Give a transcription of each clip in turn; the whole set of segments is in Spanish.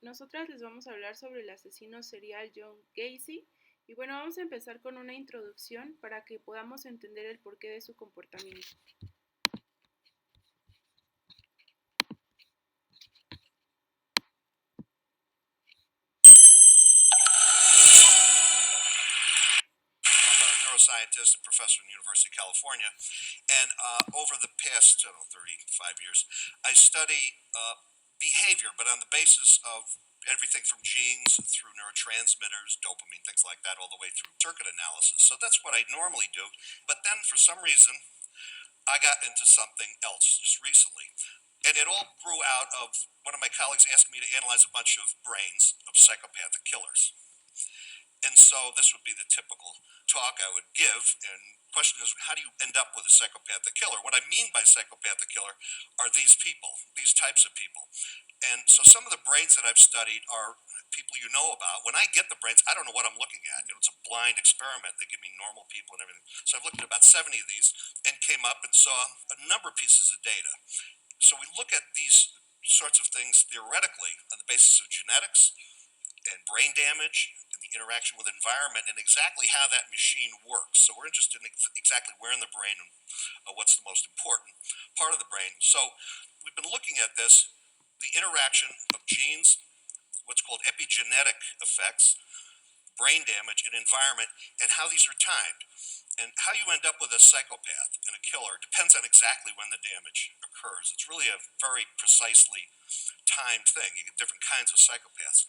Nosotras les vamos a hablar sobre el asesino serial John Gacy. Y bueno, vamos a empezar con una introducción para que podamos entender el porqué de su comportamiento. Neuroscientist and professor in the University of California. And over the past, 35 years, I study behavior, but on the basis of everything from genes through neurotransmitters, dopamine, things like that, all the way through circuit analysis. So that's what I normally do. But then for some reason, I got into something else just recently. And it all grew out of one of my colleagues asking me to analyze a bunch of brains of psychopathic killers. And so this would be the typical talk I would give. And the question is, how do you end up with a psychopathic killer? What I mean by psychopathic killer are these people, these types of people. And so some of the brains that I've studied are people you know about. When I get the brains, I don't know what I'm looking at. It's a blind experiment. They give me normal people and everything. So I've looked at about 70 of these and came up and saw a number of pieces of data. So we look at these sorts of things theoretically on the basis of genetics and brain damage and the interaction with environment and exactly how that machine works. So we're interested in exactly where in the brain and what's the most important part of the brain. So we've been looking at this, the interaction of genes, what's called epigenetic effects, brain damage, and environment, and how these are timed. And how you end up with a psychopath and a killer depends on exactly when the damage occurs. It's really a very precisely timed thing. You get different kinds of psychopaths.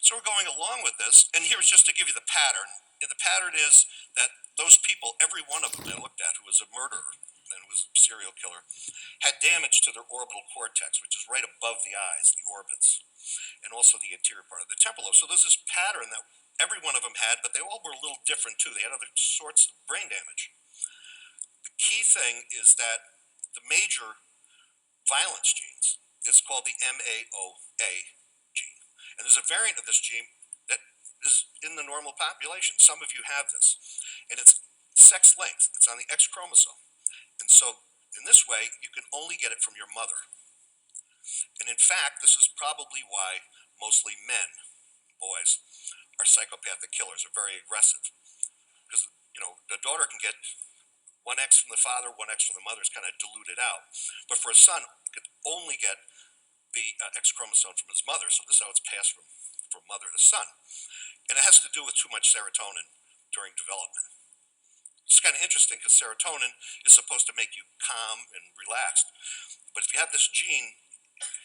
So we're going along with this, and here's just to give you the pattern. And the pattern is that those people, every one of them I looked at who was a murderer and who was a serial killer, had damage to their orbital cortex, which is right above the eyes, the orbits, and also the anterior part of the temporal lobe. So there's this pattern that every one of them had, but they all were a little different too. They had other sorts of brain damage. The key thing is that the major violence genes is called the MAOA gene. And there's a variant of this gene that is in the normal population. Some of you have this. And it's sex linked, it's on the X chromosome. And so, in this way, you can only get it from your mother. And in fact, this is probably why mostly men, boys, are psychopathic killers, are very aggressive. Because, the daughter can get one X from the father, one X from the mother is kind of diluted out. But for a son, he could only get the X chromosome from his mother. So this is how it's passed from mother to son. And it has to do with too much serotonin during development. It's kind of interesting because serotonin is supposed to make you calm and relaxed. But if you have this gene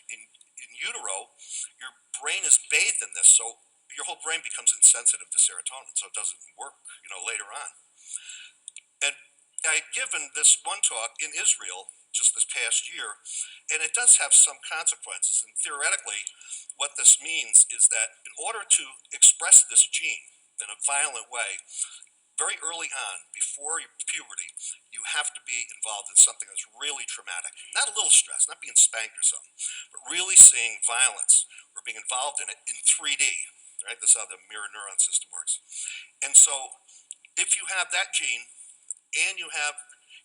in utero, your brain is bathed in this. So your whole brain becomes insensitive to serotonin. So it doesn't work, later on. And I had given this one talk in Israel just this past year, and it does have some consequences. And theoretically, what this means is that in order to express this gene in a violent way, very early on, before puberty, you have to be involved in something that's really traumatic. Not a little stress, not being spanked or something, but really seeing violence or being involved in it in 3D. Right? This is how the mirror neuron system works. And so, if you have that gene and you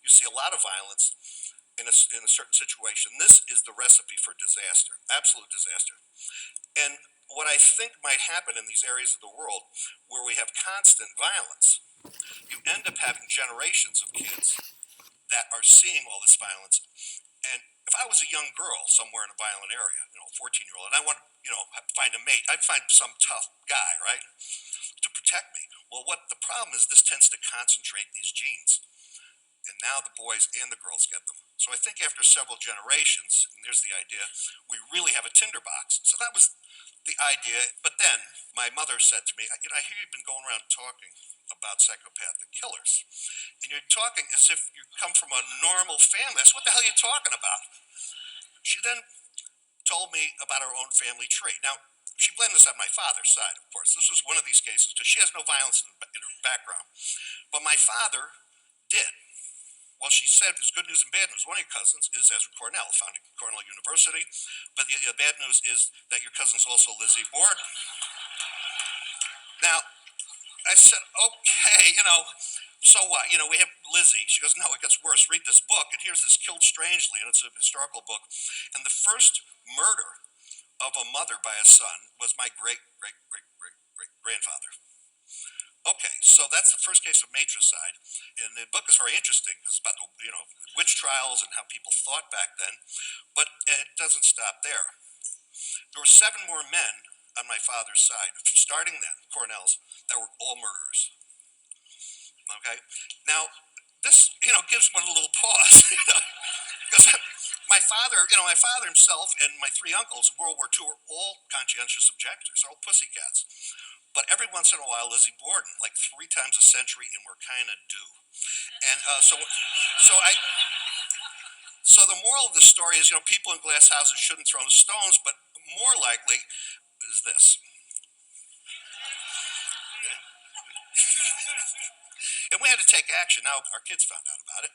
see a lot of violence in a certain situation, this is the recipe for disaster, absolute disaster. And what I think might happen in these areas of the world where we have constant violence, you end up having generations of kids that are seeing all this violence. And if I was a young girl somewhere in a violent area, 14-year-old, and I want to, find a mate, I'd find some tough guy, right, to protect me. Well, what the problem is, this tends to concentrate these genes. And now the boys and the girls get them. So I think after several generations, and there's the idea, we really have a tinderbox. So that was the idea. But then my mother said to me, I hear you've been going around talking about psychopathic killers. And you're talking as if you come from a normal family. That's what the hell are you talking about? She then told me about her own family tree. Now, she blamed this on my father's side, of course. This was one of these cases because she has no violence in her background. But my father did. Well, she said there's good news and bad news. One of your cousins is Ezra Cornell, founding Cornell University. But the bad news is that your cousin's also Lizzie Borden. Now, I said, okay, so what? We have Lizzie. She goes, no, it gets worse. Read this book. And here's this Killed Strangely, and it's a historical book. And the first murder of a mother by a son was my great grandfather. Okay, so that's the first case of matricide, and the book is very interesting because it's about the witch trials and how people thought back then. But it doesn't stop there. There were 7 more men on my father's side, starting then, Cornell's, that were all murderers. Okay, now this gives one a little pause, because my father himself and my 3 uncles in World War II were all conscientious objectors, they're all pussycats. But every once in a while, Lizzie Borden, like 3 times a century, and we're kind of due. And so the moral of the story is, people in glass houses shouldn't throw the stones, but more likely is this. And we had to take action. Now our kids found out about it,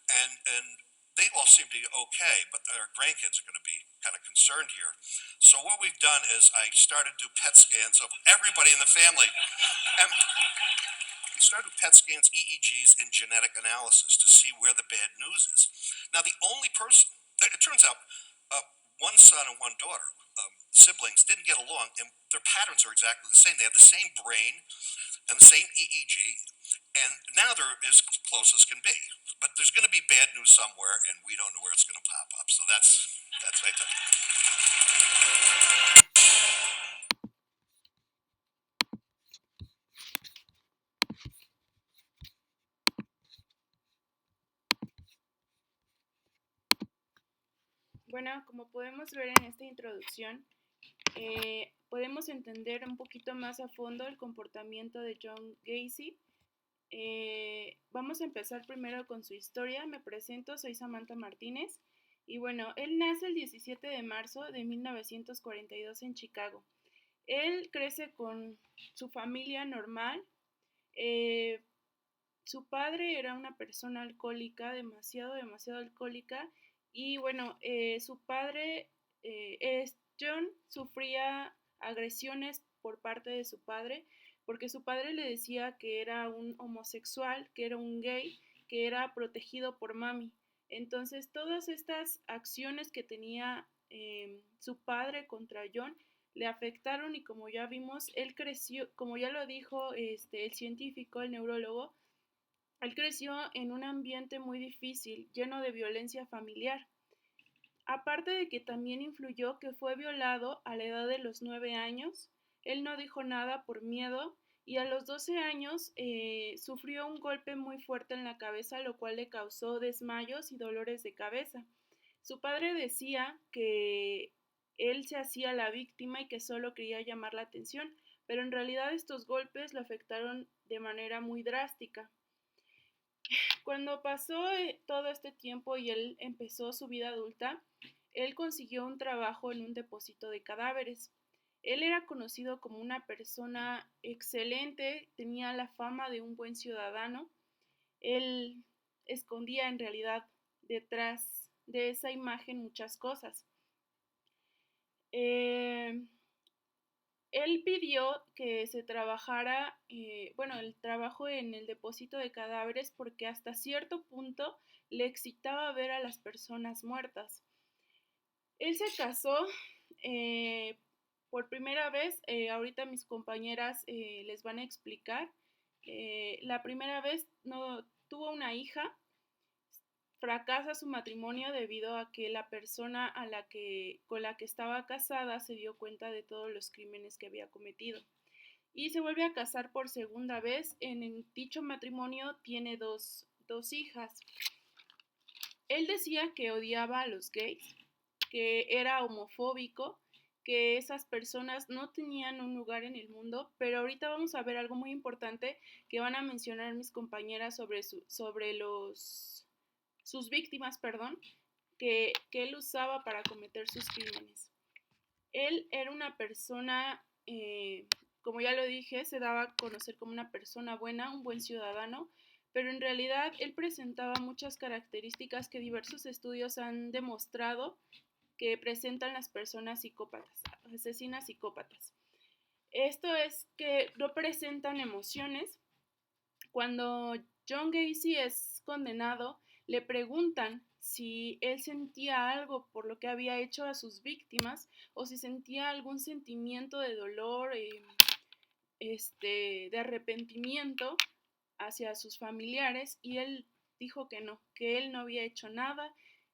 and they all seem to be okay, but our grandkids are going to be kind of concerned here. So what we've done is I started to do PET scans of everybody in the family, and we started with PET scans, EEGs, and genetic analysis to see where the bad news is. Now the only person, it turns out, one son and one daughter, siblings, didn't get along, and their patterns are exactly the same. They have the same brain and the same EEG, and now they're as close as can be. But there's going to be bad news somewhere, and we don't know where it's going to pop up. So that's right there. Bueno, como podemos ver en esta introducción, podemos entender un poquito más a fondo el comportamiento de John Gacy. Vamos a empezar primero con su historia. Me presento, soy Samantha Martínez. Y bueno, él nace el 17 de marzo de 1942 en Chicago. Él crece con su familia normal. Su padre era una persona alcohólica, demasiado alcohólica. Y bueno, su padre, John, sufría agresiones por parte de su padre, porque su padre le decía que era un homosexual, que era un gay, que era protegido por mami. Entonces, todas estas acciones que tenía su padre contra John le afectaron, y como ya vimos, él creció, como ya lo dijo el científico, el neurólogo, él creció en un ambiente muy difícil, lleno de violencia familiar. Aparte de que también influyó que fue violado a la edad de los 9 años, él no dijo nada por miedo, y a los 12 años sufrió un golpe muy fuerte en la cabeza, lo cual le causó desmayos y dolores de cabeza. Su padre decía que él se hacía la víctima y que solo quería llamar la atención, pero en realidad estos golpes lo afectaron de manera muy drástica. Cuando pasó todo este tiempo y él empezó su vida adulta, él consiguió un trabajo en un depósito de cadáveres. Él era conocido como una persona excelente, tenía la fama de un buen ciudadano. Él escondía en realidad detrás de esa imagen muchas cosas. Él pidió que se trabajara, el trabajo en el depósito de cadáveres, porque hasta cierto punto le excitaba ver a las personas muertas. Él se casó por primera vez, ahorita mis compañeras les van a explicar. La primera vez no tuvo una hija. Fracasa su matrimonio debido a que la persona con la que estaba casada se dio cuenta de todos los crímenes que había cometido. Y se vuelve a casar por segunda vez. En dicho matrimonio tiene dos hijas. Él decía que odiaba a los gays, que era homofóbico, que esas personas no tenían un lugar en el mundo, pero ahorita vamos a ver algo muy importante que van a mencionar mis compañeras sobre sus víctimas, que él usaba para cometer sus crímenes. Él era una persona, como ya lo dije, se daba a conocer como una persona buena, un buen ciudadano, pero en realidad él presentaba muchas características que diversos estudios han demostrado que presentan las personas psicópatas, asesinas psicópatas. Esto es que no presentan emociones. Cuando John Gacy es condenado, le preguntan si él sentía algo por lo que había hecho a sus víctimas o si sentía algún sentimiento de dolor, de arrepentimiento hacia sus familiares, y él dijo que no, que él no había hecho nada,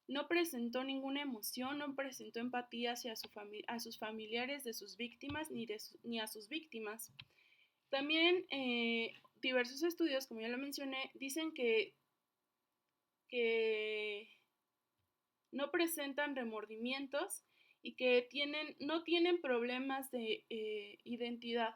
no presentó ninguna emoción, no presentó empatía hacia a sus familiares de sus víctimas ni a sus víctimas. También diversos estudios, como ya lo mencioné, dicen que no presentan remordimientos y que no tienen problemas de identidad.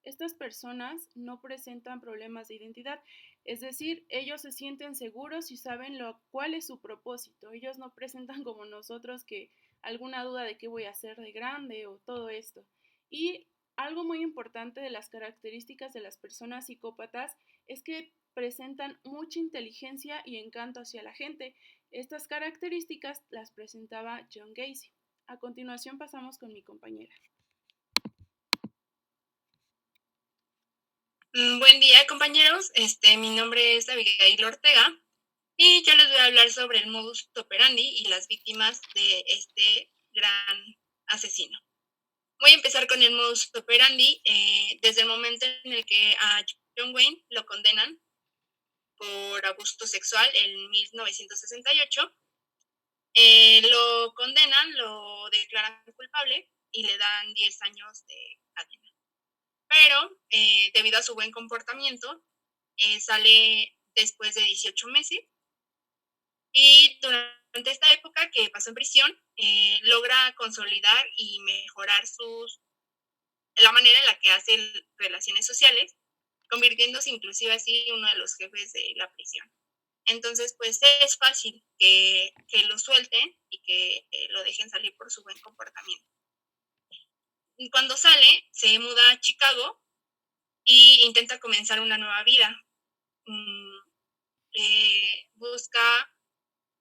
Estas personas no presentan problemas de identidad, es decir, ellos se sienten seguros y saben cuál es su propósito. Ellos no presentan como nosotros que alguna duda de qué voy a hacer de grande o todo esto. Y algo muy importante de las características de las personas psicópatas es que presentan mucha inteligencia y encanto hacia la gente. Estas características las presentaba John Gacy. A continuación pasamos con mi compañera. Buen día, compañeros. Mi nombre es Abigail Ortega y yo les voy a hablar sobre el modus operandi y las víctimas de este gran asesino. Voy a empezar con el modus operandi. Desde el momento en el que a John Wayne lo condenan por abuso sexual en 1968, lo condenan, lo declaran culpable y le dan 10 años de cadena. Pero debido a su buen comportamiento, sale después de 18 meses y durante esta época que pasó en prisión, logra consolidar y mejorar la manera en la que hace relaciones sociales, convirtiéndose inclusive así uno de los jefes de la prisión. Entonces, pues es fácil que lo suelten y que lo dejen salir por su buen comportamiento. Y cuando sale, se muda a Chicago y intenta comenzar una nueva vida. Busca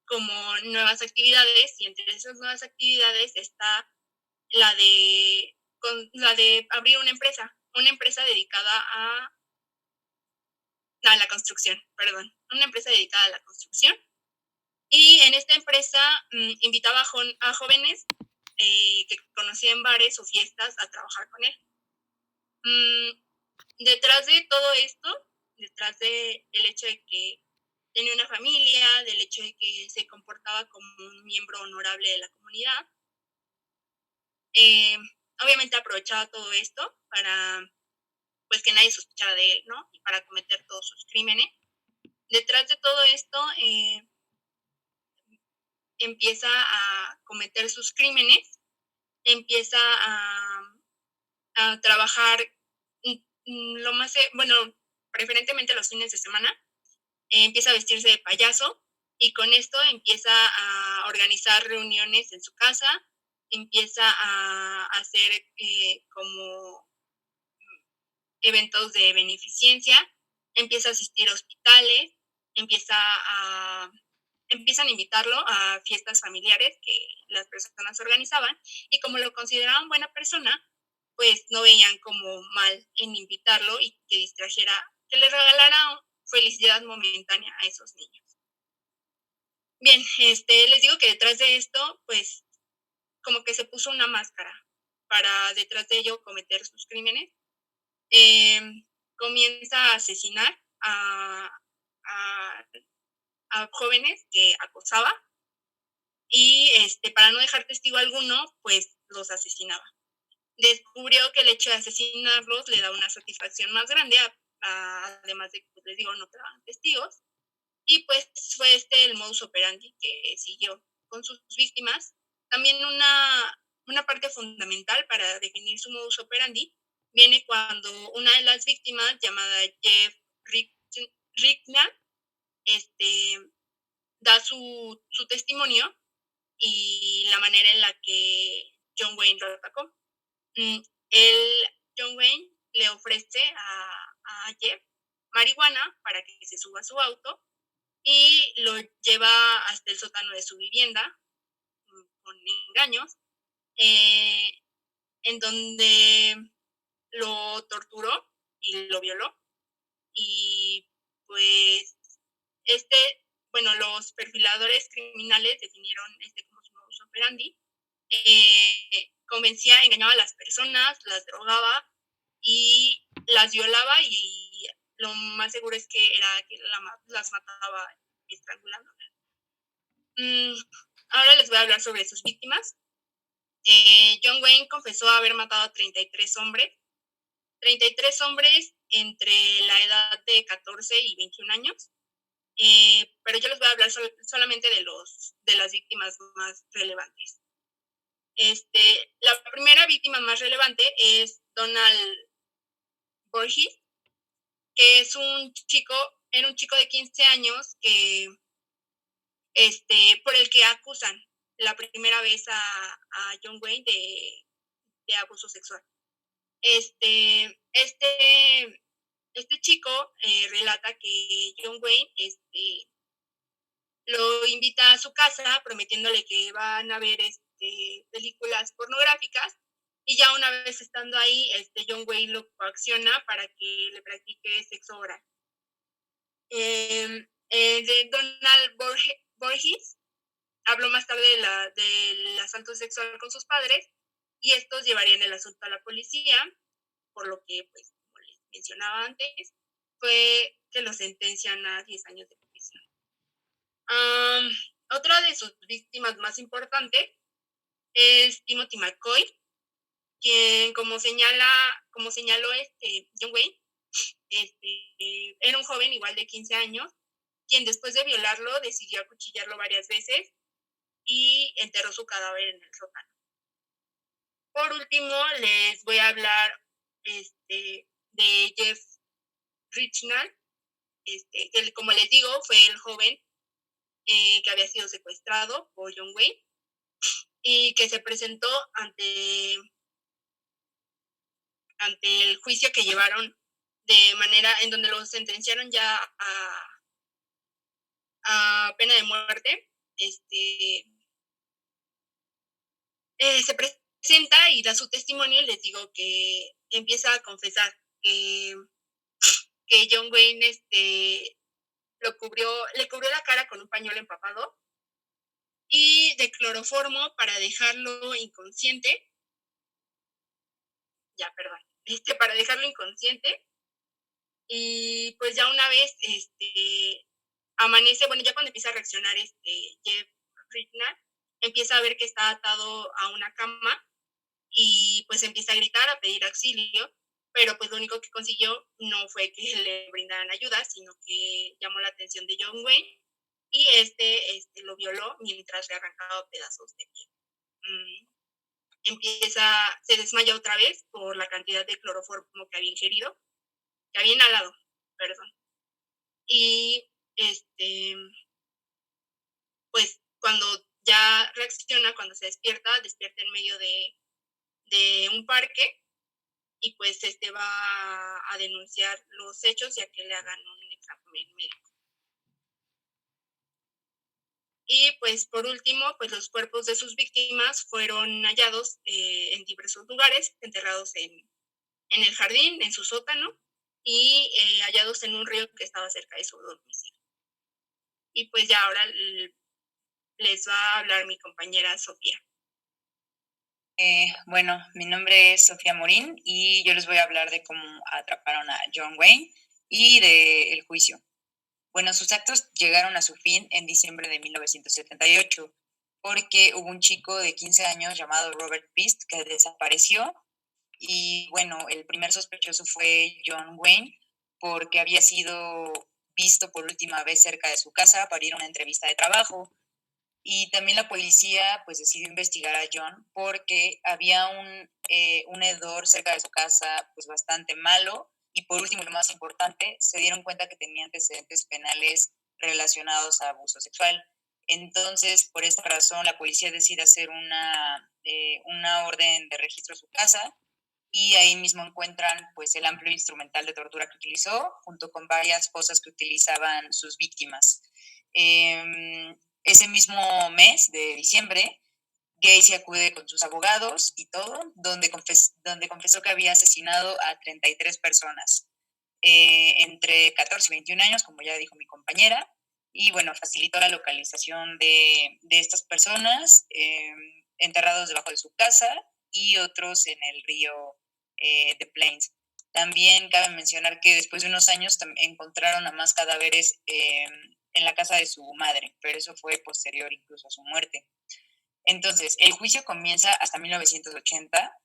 como nuevas actividades y entre esas nuevas actividades está la de abrir una empresa dedicada a la construcción, una empresa dedicada a la construcción. Y en esta empresa invitaba a jóvenes que conocía en bares o fiestas a trabajar con él. Detrás de todo esto, detrás del hecho de que tenía una familia, del hecho de que se comportaba como un miembro honorable de la comunidad, obviamente aprovechaba todo esto para pues que nadie sospechara de él, ¿no? Y para cometer todos sus crímenes. Detrás de todo esto, empieza a cometer sus crímenes, empieza a trabajar preferentemente los fines de semana, empieza a vestirse de payaso y con esto empieza a organizar reuniones en su casa, empieza a hacer como eventos de beneficencia, empieza a asistir a hospitales, empiezan a invitarlo a fiestas familiares que las personas organizaban y como lo consideraban buena persona, pues no veían como mal en invitarlo y que distrajera, que le regalara felicidad momentánea a esos niños. Bien, les digo que detrás de esto, pues como que se puso una máscara para detrás de ello cometer sus crímenes. Comienza a asesinar a jóvenes que acosaba y para no dejar testigo alguno, pues los asesinaba. Descubrió que el hecho de asesinarlos le da una satisfacción más grande, además de que, pues, les digo, no quedaban testigos. Y pues fue el modus operandi que siguió con sus víctimas. También una parte fundamental para definir su modus operandi viene cuando una de las víctimas, llamada Jeff Rickman, da su testimonio y la manera en la que John Wayne lo atacó. John Wayne le ofrece a Jeff marihuana para que se suba a su auto y lo lleva hasta el sótano de su vivienda con engaños, en donde lo torturó y lo violó. Y pues bueno, los perfiladores criminales definieron como su modus operandi. Convencía, engañaba a las personas, las drogaba y las violaba, y lo más seguro es que era que las mataba estrangulándolas. Ahora les voy a hablar sobre sus víctimas. John Wayne confesó haber matado a 33 hombres. 33 hombres entre la edad de 14 y 21 años. Pero yo les voy a hablar solamente de las víctimas más relevantes. La primera víctima más relevante es Donald Borges, que era un chico de 15 años que, por el que acusan la primera vez a John Wayne de abuso sexual. Este chico relata que John Wayne lo invita a su casa prometiéndole que van a ver películas pornográficas, y ya una vez estando ahí, John Wayne lo coacciona para que le practique sexo oral. De Donald Borges habló más tarde del asalto sexual con sus padres, y estos llevarían el asunto a la policía, por lo que, pues, como les mencionaba antes, fue que lo sentencian a 10 años de prisión. Otra de sus víctimas más importantes es Timothy McCoy, quien, como señaló John Wayne, era un joven igual de 15 años, quien después de violarlo decidió acuchillarlo varias veces y enterró su cadáver en el sótano. Por último, les voy a hablar de Jeff Richnall, que, como les digo, fue el joven que había sido secuestrado por John Wayne y que se presentó ante el juicio que llevaron de manera en donde lo sentenciaron ya a pena de muerte. Se presenta y da su testimonio, y les digo que empieza a confesar que John Wayne le cubrió la cara con un pañuelo empapado y de cloroformo para dejarlo inconsciente. Para dejarlo inconsciente. Y pues ya una vez amanece, bueno, ya cuando empieza a reaccionar Jeff Ritner, empieza a ver que está atado a una cama y pues empieza a gritar, a pedir auxilio, pero pues lo único que consiguió no fue que le brindaran ayuda, sino que llamó la atención de John Wayne, y lo violó mientras le arrancaba pedazos de piel. Se desmaya otra vez por la cantidad de cloroformo que había ingerido, que había inhalado, perdón. Y pues cuando ya reacciona, cuando se despierta en medio de un parque, y pues va a denunciar los hechos y a que le hagan un examen médico. Y pues por último, pues los cuerpos de sus víctimas fueron hallados en diversos lugares, enterrados en el jardín, en su sótano, y hallados en un río que estaba cerca de su domicilio. Y pues ya ahora les va a hablar mi compañera Sofía. Bueno, mi nombre es Sofía Morín y yo les voy a hablar de cómo atraparon a John Wayne y del juicio. Bueno, sus actos llegaron a su fin en diciembre de 1978 porque hubo un chico de 15 años llamado Robert Pist que desapareció, y bueno, el primer sospechoso fue John Wayne porque había sido visto por última vez cerca de su casa para ir a una entrevista de trabajo. Y también la policía pues decidió investigar a John porque había un hedor cerca de su casa pues bastante malo, y por último, lo más importante, se dieron cuenta que tenía antecedentes penales relacionados a abuso sexual. Entonces, por esta razón, la policía decide hacer una orden de registro a su casa, y ahí mismo encuentran pues el amplio instrumental de tortura que utilizó, junto con varias cosas que utilizaban sus víctimas. Ese mismo mes de diciembre, Gacy acude con sus abogados y todo, donde confesó que había asesinado a 33 personas, entre 14 y 21 años, como ya dijo mi compañera, y bueno, facilitó la localización de estas personas enterrados debajo de su casa y otros en el río de Plains. También cabe mencionar que después de unos años encontraron a más cadáveres en la casa de su madre, pero eso fue posterior incluso a su muerte. Entonces, el juicio comienza hasta 1980,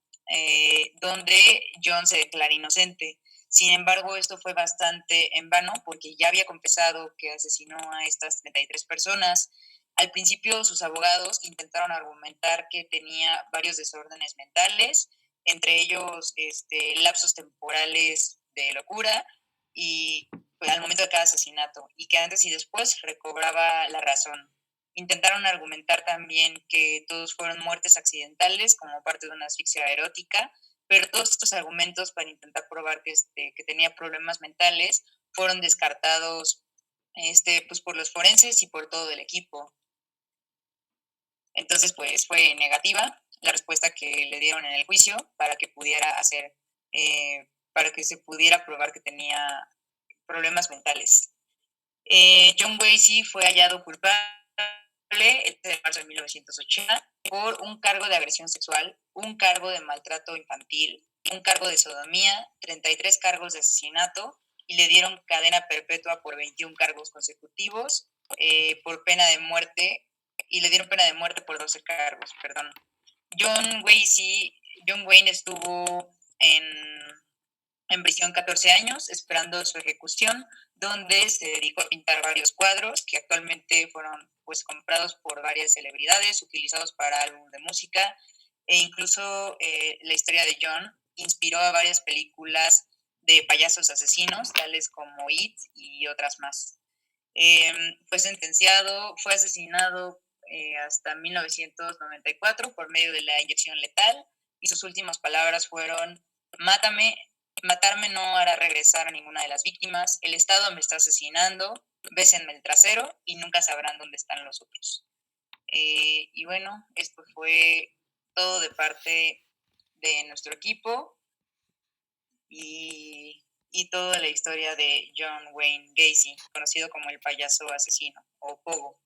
donde John se declara inocente. Sin embargo, esto fue bastante en vano porque ya había confesado que asesinó a estas 33 personas. Al principio, sus abogados intentaron argumentar que tenía varios desórdenes mentales, entre ellos lapsos temporales de locura y pues, al momento de cada asesinato, y que antes y después recobraba la razón. Intentaron argumentar también que todos fueron muertes accidentales como parte de una asfixia erótica, pero todos estos argumentos para intentar probar que tenía problemas mentales fueron descartados pues por los forenses y por todo el equipo. Entonces, pues fue negativa la respuesta que le dieron en el juicio para que pudiera para que se pudiera probar que tenía problemas mentales. John Gacy fue hallado culpable el 3 de marzo de 1980 por un cargo de agresión sexual, un cargo de maltrato infantil, un cargo de sodomía, 33 cargos de asesinato y le dieron cadena perpetua por 21 cargos consecutivos por pena de muerte y le dieron pena de muerte por 12 cargos, perdón. John Wayne estuvo en prisión 14 años esperando su ejecución, donde se dedicó a pintar varios cuadros que actualmente fueron pues comprados por varias celebridades, utilizados para álbumes de música, e incluso la historia de John inspiró a varias películas de payasos asesinos, tales como It y otras más. Fue asesinado hasta 1994 por medio de la inyección letal, y sus últimas palabras fueron: matarme no hará regresar a ninguna de las víctimas, el Estado me está asesinando, bésenme el trasero y nunca sabrán dónde están los otros. Y bueno, esto fue todo de parte de nuestro equipo y toda la historia de John Wayne Gacy, conocido como el payaso asesino o Pogo.